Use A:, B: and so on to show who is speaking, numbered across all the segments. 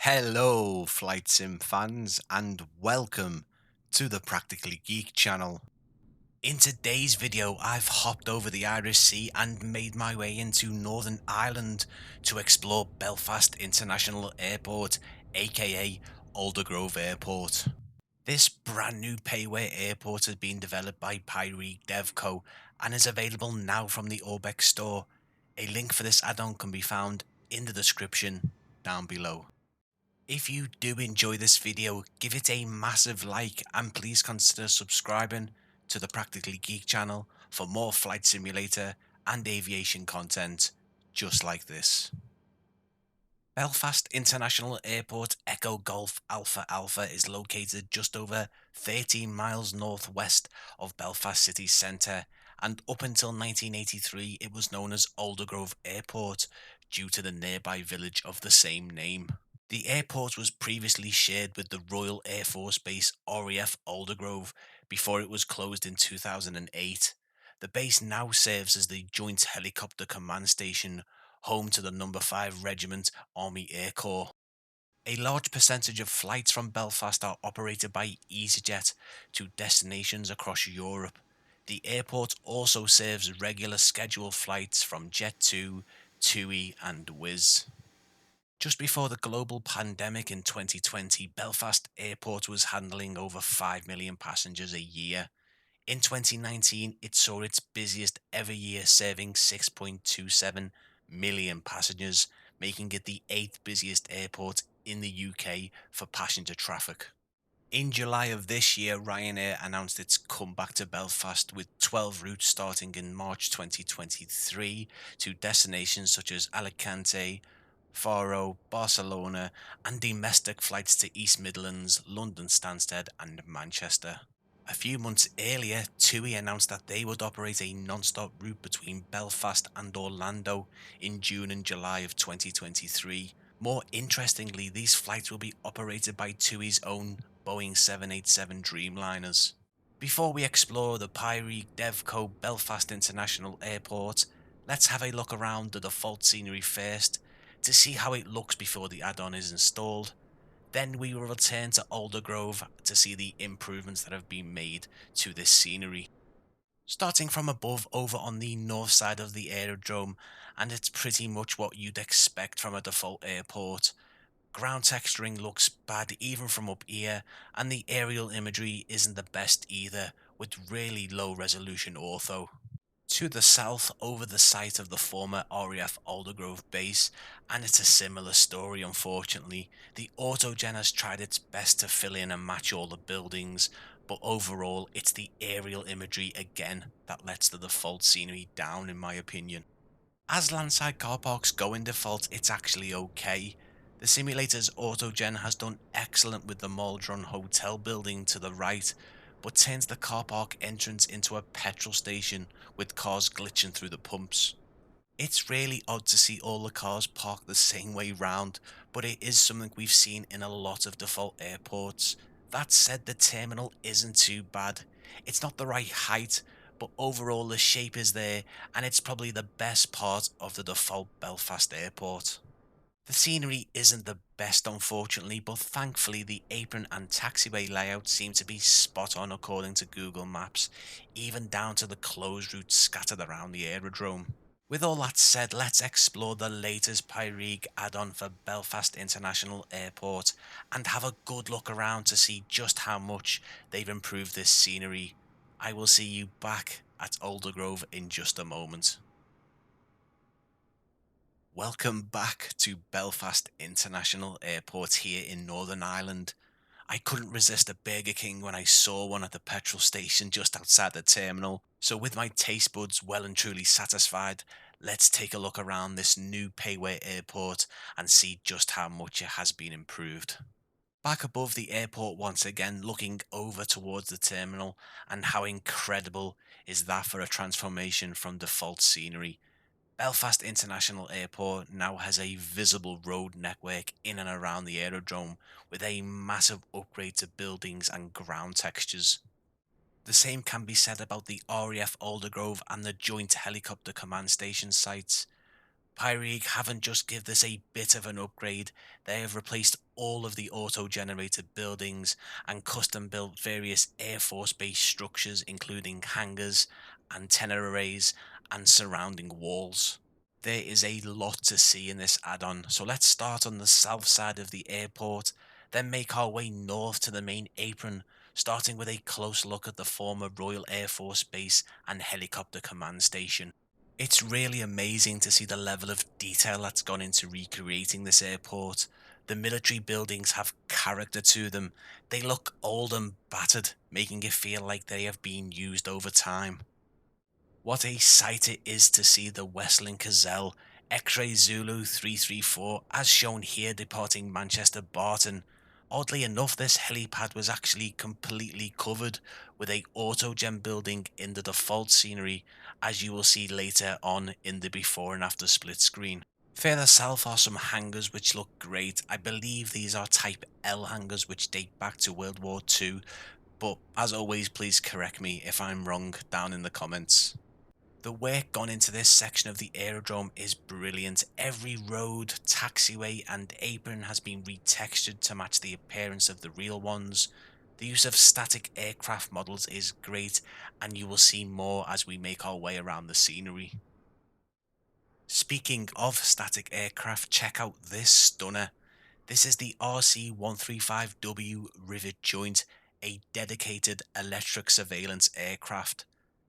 A: Hello, Flight Sim fans, and welcome to the Practically Geek channel. In today's video, I've hopped over the Irish Sea and made my way into Northern Ireland to explore Belfast International Airport, aka Aldergrove Airport. This brand new payware airport has been developed by Pyreegue DevCo and is available now from the Orbx store. A link for this add-on can be found in the description down below. If you do enjoy this video, give it a massive like and please consider subscribing to the Practically Geek channel for more flight simulator and aviation content just like this. Belfast International Airport Echo Golf Alpha Alpha is located just over 13 miles northwest of Belfast city centre, and up until 1983 it was known as Aldergrove Airport due to the nearby village of the same name. The airport was previously shared with the Royal Air Force Base RAF Aldergrove before it was closed in 2008. The base now serves as the Joint Helicopter Command Station, home to the No. 5 Regiment Army Air Corps. A large percentage of flights from Belfast are operated by EasyJet to destinations across Europe. The airport also serves regular scheduled flights from Jet2, TUI and Wizz. Just before the global pandemic in 2020, Belfast Airport was handling over 5 million passengers a year. In 2019, it saw its busiest ever year, serving 6.27 million passengers, making it the 8th busiest airport in the UK for passenger traffic. In July of this year, Ryanair announced its comeback to Belfast with 12 routes starting in March 2023 to destinations such as Alicante, Faro, Barcelona, and domestic flights to East Midlands, London Stansted, and Manchester. A few months earlier, TUI announced that they would operate a non-stop route between Belfast and Orlando in June and July of 2023. More interestingly, these flights will be operated by TUI's own Boeing 787 Dreamliners. Before we explore the Pyreegue DevCo Belfast International Airport, let's have a look around the default scenery first to see how it looks before the add-on is installed. Then we will return to Aldergrove to see the improvements that have been made to this scenery. Starting from above over on the north side of the aerodrome, and it's pretty much what you'd expect from a default airport. Ground texturing looks bad even from up here, and the aerial imagery isn't the best either, with really low resolution ortho. To the south over the site of the former RAF Aldergrove base, and it's a similar story unfortunately. The Autogen has tried its best to fill in and match all the buildings, but overall it's the aerial imagery again that lets the default scenery down in my opinion. As landside car parks go in default, it's actually okay. The simulator's Autogen has done excellent with the Maldron Hotel building to the right, but turns the car park entrance into a petrol station with cars glitching through the pumps. It's really odd to see all the cars parked the same way round, but it is something we've seen in a lot of default airports. That said, the terminal isn't too bad. It's not the right height, but overall the shape is there, and it's probably the best part of the default Belfast airport. The scenery isn't the best unfortunately, but thankfully the apron and taxiway layout seem to be spot on according to Google Maps, even down to the closed routes scattered around the aerodrome. With all that said, let's explore the latest Pyreegue add-on for Belfast International Airport and have a good look around to see just how much they've improved this scenery. I will see you back at Aldergrove in just a moment. Welcome back to Belfast International Airport here in Northern Ireland. I couldn't resist a Burger King when I saw one at the petrol station just outside the terminal, so with my taste buds well and truly satisfied, let's take a look around this new payware airport and see just how much it has been improved. Back above the airport once again, looking over towards the terminal, and how incredible is that for a transformation from default scenery. Belfast International Airport now has a visible road network in and around the aerodrome with a massive upgrade to buildings and ground textures. The same can be said about the RAF Aldergrove and the Joint Helicopter Command Station sites. Pyreegue haven't just give this a bit of an upgrade, they have replaced all of the auto-generated buildings and custom-built various Air Force Base structures, including hangars, antenna arrays, and surrounding walls. There is a lot to see in this add-on, so let's start on the south side of the airport, then make our way north to the main apron, starting with a close look at the former Royal Air Force Base and helicopter command station. It's really amazing to see the level of detail that's gone into recreating this airport. The military buildings have character to them. They look old and battered, making it feel like they have been used over time. What a sight it is to see the Westland Gazelle X-Ray Zulu 334 as shown here departing Manchester Barton. Oddly enough, this helipad was actually completely covered with a autogen building in the default scenery, as you will see later on in the before and after split screen. Further south are some hangars which look great. I believe these are Type L hangars which date back to World War II, but as always please correct me if I'm wrong down in the comments. The work gone into this section of the aerodrome is brilliant. Every road, taxiway and apron has been retextured to match the appearance of the real ones. The use of static aircraft models is great, and you will see more as we make our way around the scenery. Speaking of static aircraft, check out this stunner. This is the RC-135W Rivet Joint, a dedicated electric surveillance aircraft.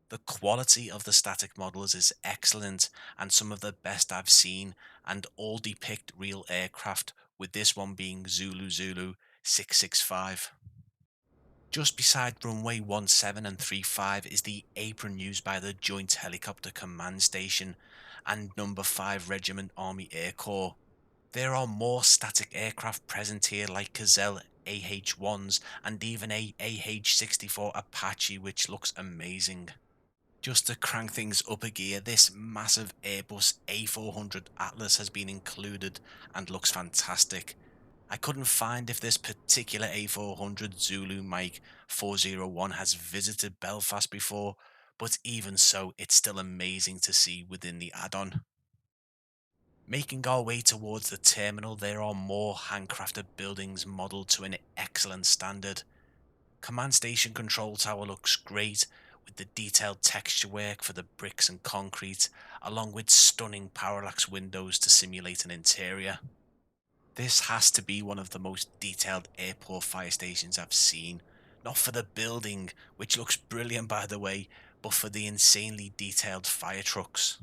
A: The quality of the static models is excellent and some of the best I've seen, and all depict real aircraft, with this one being Zulu Zulu 665. Just beside runway 17 and 35 is the apron used by the Joint Helicopter Command Station and Number 5 Regiment Army Air Corps. There are more static aircraft present here like Gazelle AH-1s and even a AH-64 Apache, which looks amazing. Just to crank things up a gear, this massive Airbus A400 Atlas has been included and looks fantastic. I couldn't find if this particular A400 Zulu Mike 401 has visited Belfast before, but even so, it's still amazing to see within the add-on. Making our way towards the terminal, there are more handcrafted buildings modelled to an excellent standard. Command Station Control Tower looks great, with the detailed texture work for the bricks and concrete, along with stunning parallax windows to simulate an interior. This has to be one of the most detailed airport fire stations I've seen, not for the building, which looks brilliant by the way, but for the insanely detailed fire trucks.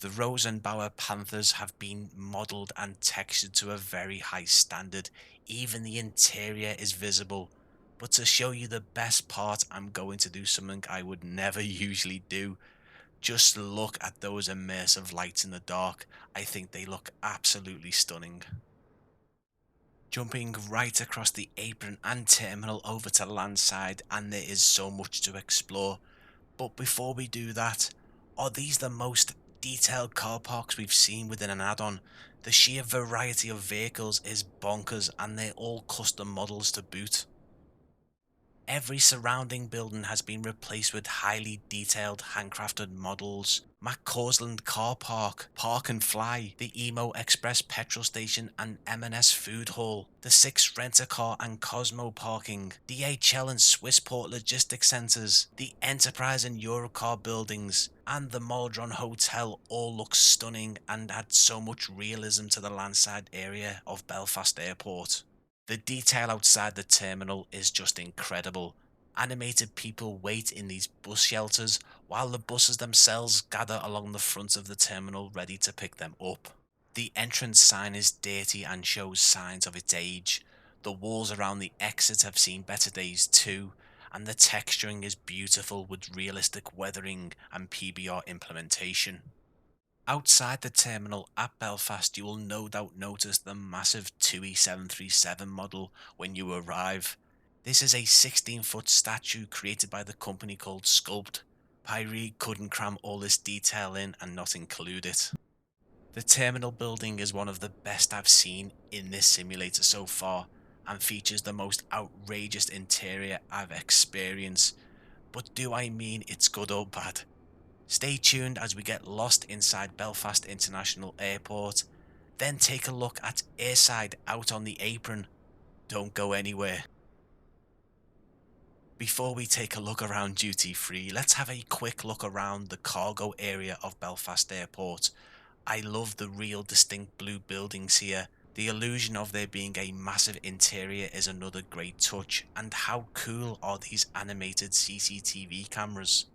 A: The Rosenbauer Panthers have been modelled and textured to a very high standard, even the interior is visible. But to show you the best part, I'm going to do something I would never usually do. Just look at those immersive lights in the dark. I think they look absolutely stunning. Jumping right across the apron and terminal over to landside, and there is so much to explore. But before we do that, are these the most detailed car parks we've seen within an add-on? The sheer variety of vehicles is bonkers, and they're all custom models to boot. Every surrounding building has been replaced with highly detailed handcrafted models. McCausland Car Park, Park and Fly, the Emo Express petrol station and M&S Food Hall, the 6 Rent-A-Car and Cosmo parking, DHL and Swissport logistics centres, the Enterprise and Eurocar buildings, and the Maldron Hotel all look stunning and add so much realism to the landside area of Belfast Airport. The detail outside the terminal is just incredible. Animated people wait in these bus shelters while the buses themselves gather along the front of the terminal ready to pick them up. The entrance sign is dirty and shows signs of its age. The walls around the exit have seen better days too, and the texturing is beautiful with realistic weathering and PBR implementation. Outside the terminal at Belfast, you will no doubt notice the massive TUI 737 model when you arrive. This is a 16-foot statue created by the company called Sculpt. Pyreegue couldn't cram all this detail in and not include it. The terminal building is one of the best I've seen in this simulator so far, and features the most outrageous interior I've experienced. But do I mean it's good or bad? Stay tuned as we get lost inside Belfast International Airport. Then take a look at airside out on the apron. Don't go anywhere. Before we take a look around duty free, let's have a quick look around the cargo area of Belfast Airport. I love the real distinct blue buildings here. The illusion of there being a massive interior is another great touch, and how cool are these animated CCTV cameras?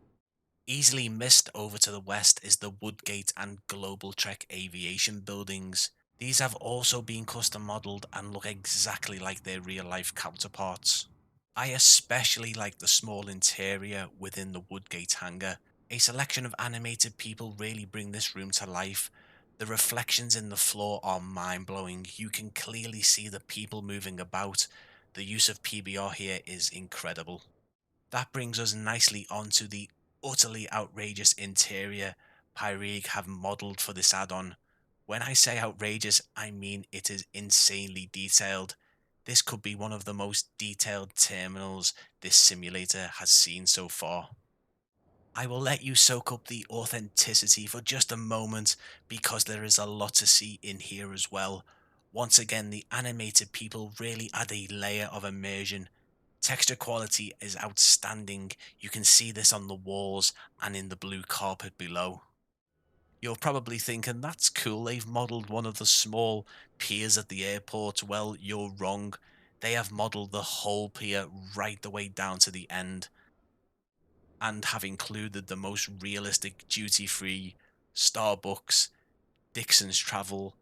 A: Easily missed over to the west is the Woodgate and Global Trek aviation buildings. These have also been custom modelled and look exactly like their real life counterparts. I especially like the small interior within the Woodgate hangar. A selection of animated people really bring this room to life. The reflections in the floor are mind-blowing. You can clearly see the people moving about. The use of PBR here is incredible. That brings us nicely onto the utterly outrageous interior Pyreegue have modelled for this add-on. When I say outrageous, I mean it is insanely detailed. This could be one of the most detailed terminals this simulator has seen so far. I will let you soak up the authenticity for just a moment because there is a lot to see in here as well. Once again, the animated people really add a layer of immersion. Texture quality is outstanding. You can see this on the walls and in the blue carpet below. You're probably thinking, that's cool, they've modelled one of the small piers at the airport. Well, you're wrong. They have modelled the whole pier right the way down to the end, and have included the most realistic duty-free Starbucks, Dixon's Travel,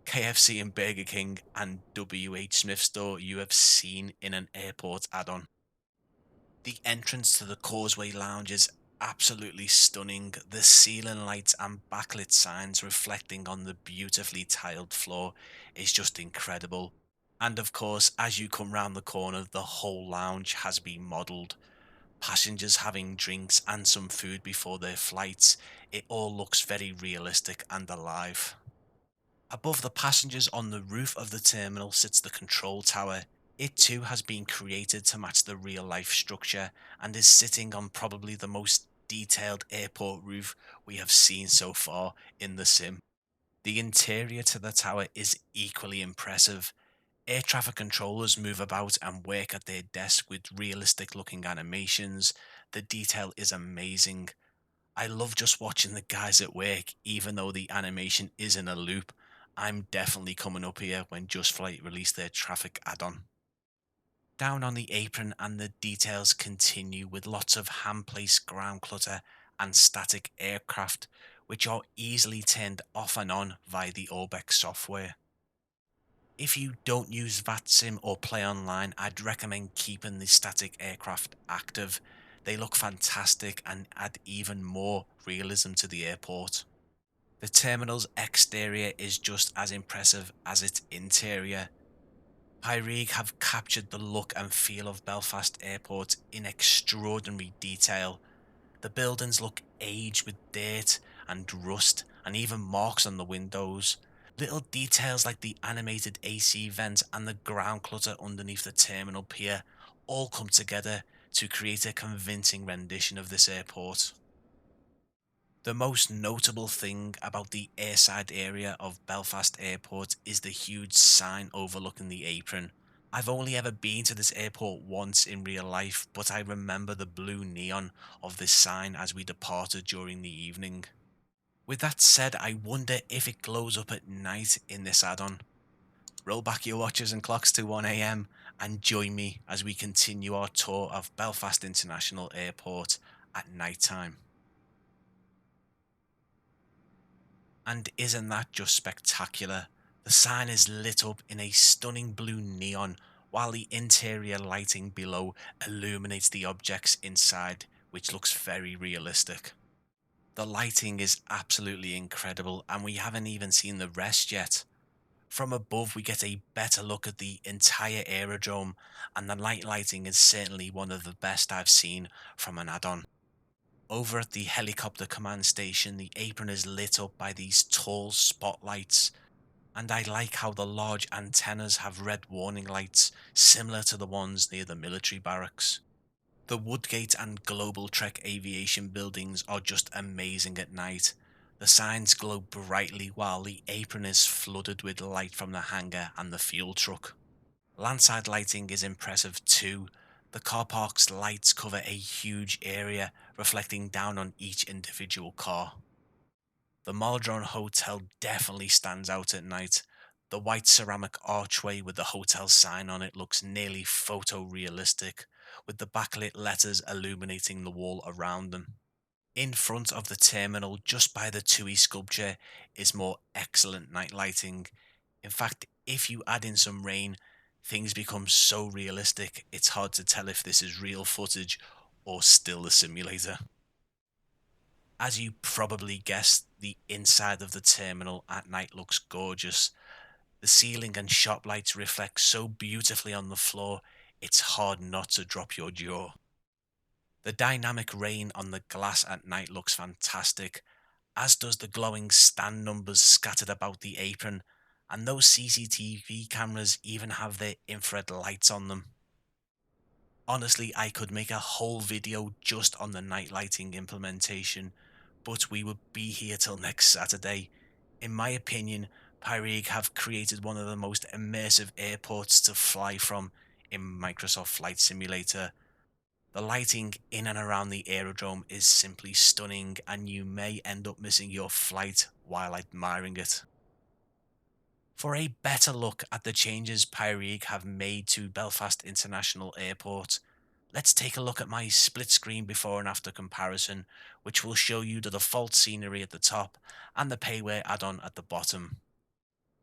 A: KFC and Burger King, and WH Smith store you have seen in an airport add-on. The entrance to the Causeway Lounge is absolutely stunning. The ceiling lights and backlit signs reflecting on the beautifully tiled floor is just incredible. And of course, as you come round the corner, the whole lounge has been modelled. Passengers having drinks and some food before their flights. It all looks very realistic and alive. Above the passengers on the roof of the terminal sits the control tower. It too has been created to match the real life structure and is sitting on probably the most detailed airport roof we have seen so far in the sim. The interior to the tower is equally impressive. Air traffic controllers move about and work at their desk with realistic looking animations. The detail is amazing. I love just watching the guys at work, even though the animation is in a loop. I'm definitely coming up here when Just Flight release their traffic add-on. Down on the apron and the details continue with lots of hand-placed ground clutter and static aircraft, which are easily turned off and on via the Orbx software. If you don't use VATSIM or play online, I'd recommend keeping the static aircraft active. They look fantastic and add even more realism to the airport. The terminal's exterior is just as impressive as its interior. Pyreegue have captured the look and feel of Belfast Airport in extraordinary detail. The buildings look aged with dirt and rust and even marks on the windows. Little details like the animated AC vents and the ground clutter underneath the terminal pier all come together to create a convincing rendition of this airport. The most notable thing about the airside area of Belfast Airport is the huge sign overlooking the apron. I've only ever been to this airport once in real life, but I remember the blue neon of this sign as we departed during the evening. With that said, I wonder if it glows up at night in this add-on. Roll back your watches and clocks to 1 AM and join me as we continue our tour of Belfast International Airport at night time. And isn't that just spectacular? The sign is lit up in a stunning blue neon, while the interior lighting below illuminates the objects inside, which looks very realistic. The lighting is absolutely incredible, and we haven't even seen the rest yet. From above, we get a better look at the entire aerodrome, and the night lighting is certainly one of the best I've seen from an add-on. Over at the helicopter command station, the apron is lit up by these tall spotlights, and I like how the large antennas have red warning lights, similar to the ones near the military barracks. The Woodgate and Global Trek aviation buildings are just amazing at night. The signs glow brightly while the apron is flooded with light from the hangar and the fuel truck. Landside lighting is impressive too. The car park's lights cover a huge area, reflecting down on each individual car. The Maldron Hotel definitely stands out at night. The white ceramic archway with the hotel sign on it looks nearly photorealistic, with the backlit letters illuminating the wall around them. In front of the terminal, just by the TUI sculpture, is more excellent night lighting. In fact, if you add in some rain, things become so realistic it's hard to tell if this is real footage or still a simulator. As you probably guessed, the inside of the terminal at night looks gorgeous. The ceiling and shop lights reflect so beautifully on the floor, it's hard not to drop your jaw. The dynamic rain on the glass at night looks fantastic, as does the glowing stand numbers scattered about the apron, and those CCTV cameras even have their infrared lights on them. Honestly, I could make a whole video just on the night lighting implementation, but we would be here till next Saturday. In my opinion, Pyreegue have created one of the most immersive airports to fly from in Microsoft Flight Simulator. The lighting in and around the aerodrome is simply stunning, and you may end up missing your flight while admiring it. For a better look at the changes Pyreegue have made to Belfast International Airport, let's take a look at my split screen before and after comparison, which will show you the default scenery at the top and the payware add-on at the bottom.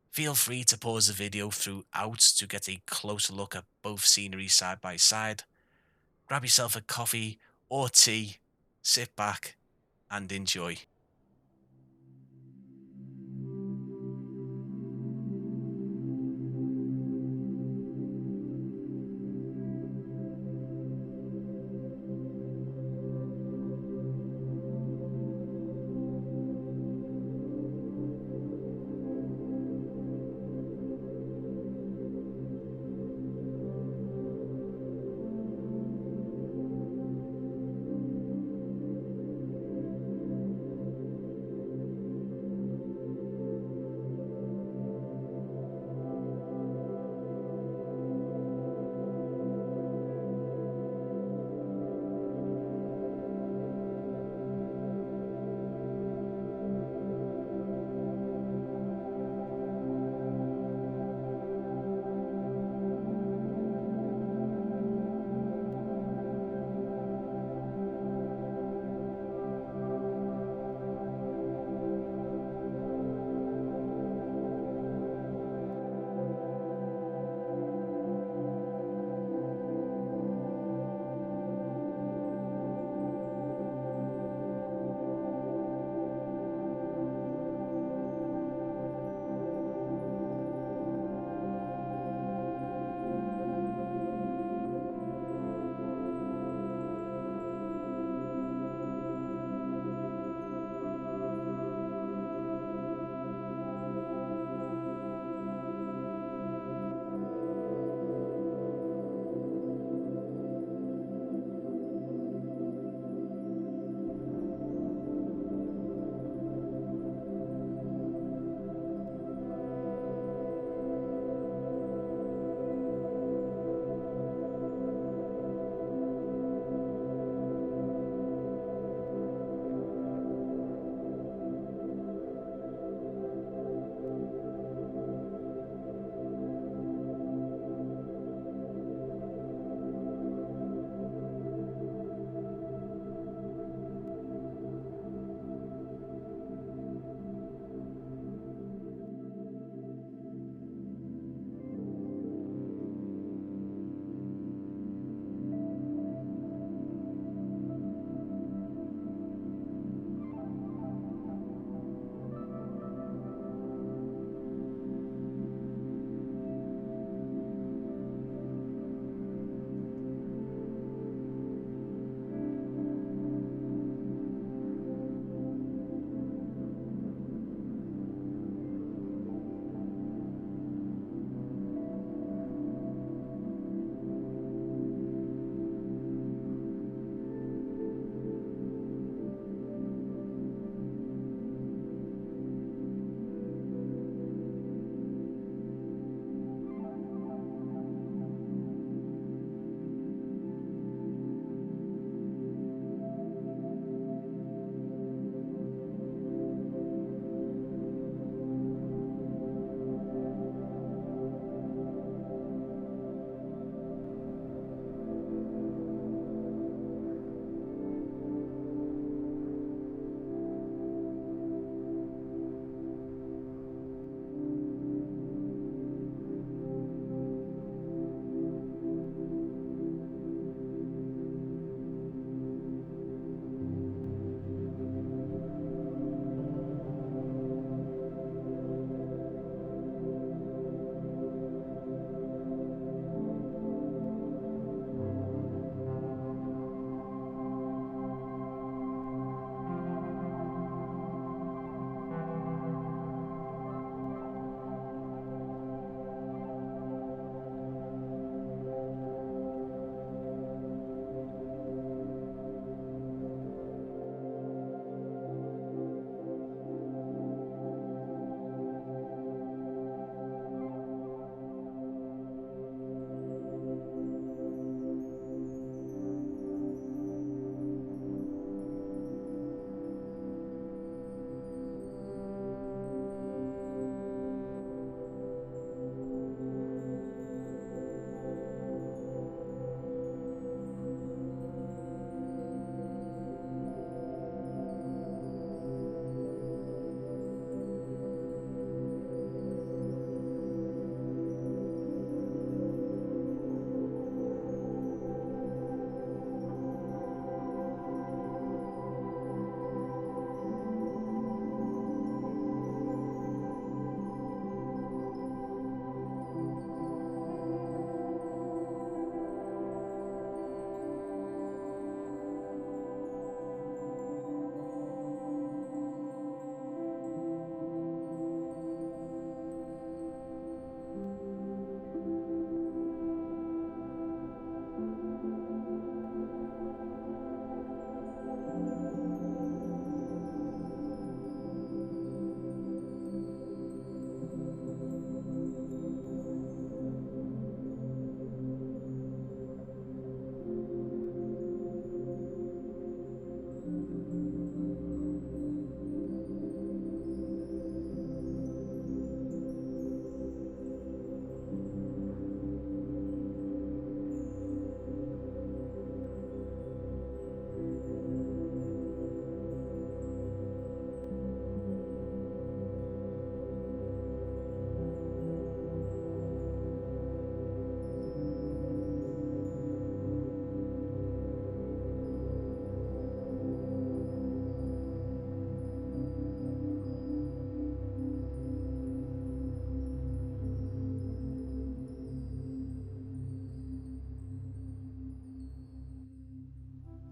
A: Feel free to pause the video throughout to get a closer look at both sceneries side by side. Grab yourself a coffee or tea, sit back and enjoy.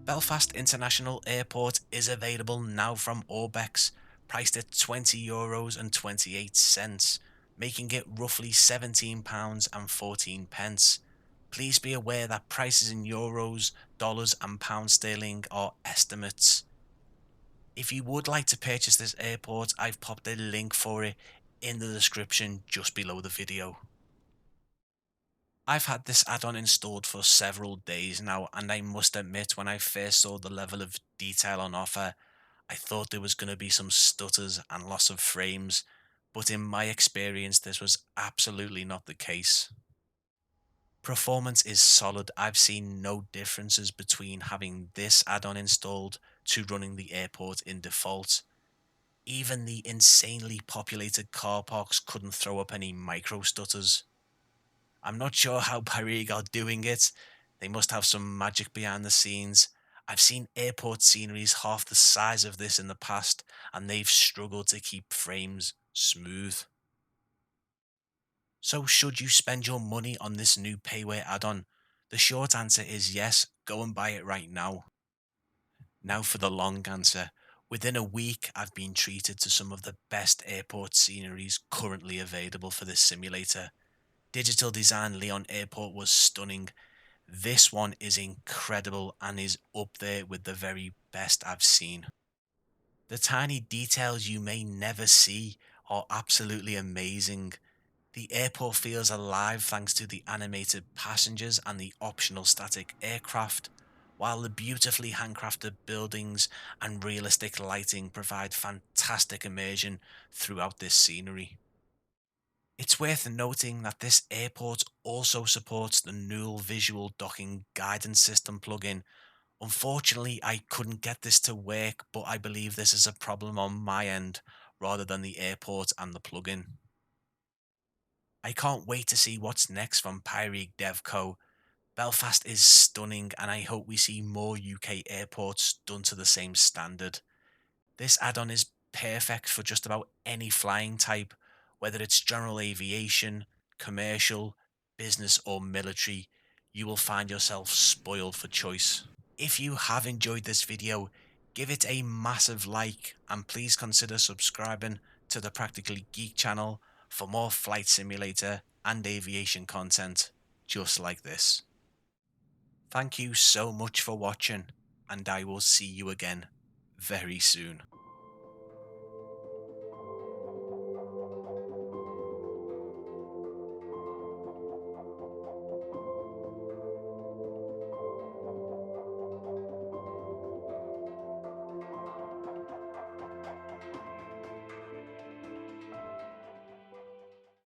A: Belfast International Airport is available now from Orbx, priced at €20 and 28 cents, making it roughly £17 and 14 pence. Please be aware that prices in euros, dollars and pound sterling are estimates. If you would like to purchase this airport, I've popped a link for it in the description just below the video. I've had this add-on installed for several days now, and I must admit when I first saw the level of detail on offer, I thought there was going to be some stutters and loss of frames, but in my experience this was absolutely not the case. Performance is solid. I've seen no differences between having this add-on installed to running the airport in default. Even the insanely populated car parks couldn't throw up any micro stutters. I'm not sure how Pyreegue are doing it. They must have some magic behind the scenes. I've seen airport sceneries half the size of this in the past, and they've struggled to keep frames smooth. So should you spend your money on this new payware add-on? The short answer is yes, go and buy it right now. Now for the long answer. Within a week, I've been treated to some of the best airport sceneries currently available for this simulator. Digital design Lyon Airport was stunning. This one is incredible and is up there with the very best I've seen. The tiny details you may never see are absolutely amazing. The airport feels alive thanks to the animated passengers and the optional static aircraft, while the beautifully handcrafted buildings and realistic lighting provide fantastic immersion throughout this scenery. It's worth noting that this airport also supports the Null Visual Docking Guidance System plugin. Unfortunately, I couldn't get this to work, but I believe this is a problem on my end rather than the airport and the plugin. I can't wait to see what's next from Pyreegue Devco. Belfast is stunning and I hope we see more UK airports done to the same standard. This add-on is perfect for just about any flying type, whether it's general aviation, commercial, business or military. You will find yourself spoiled for choice. If you have enjoyed this video, give it a massive like and please consider subscribing to the Practically Geek channel for more flight simulator and aviation content just like this. Thank you so much for watching, and I will see you again very soon.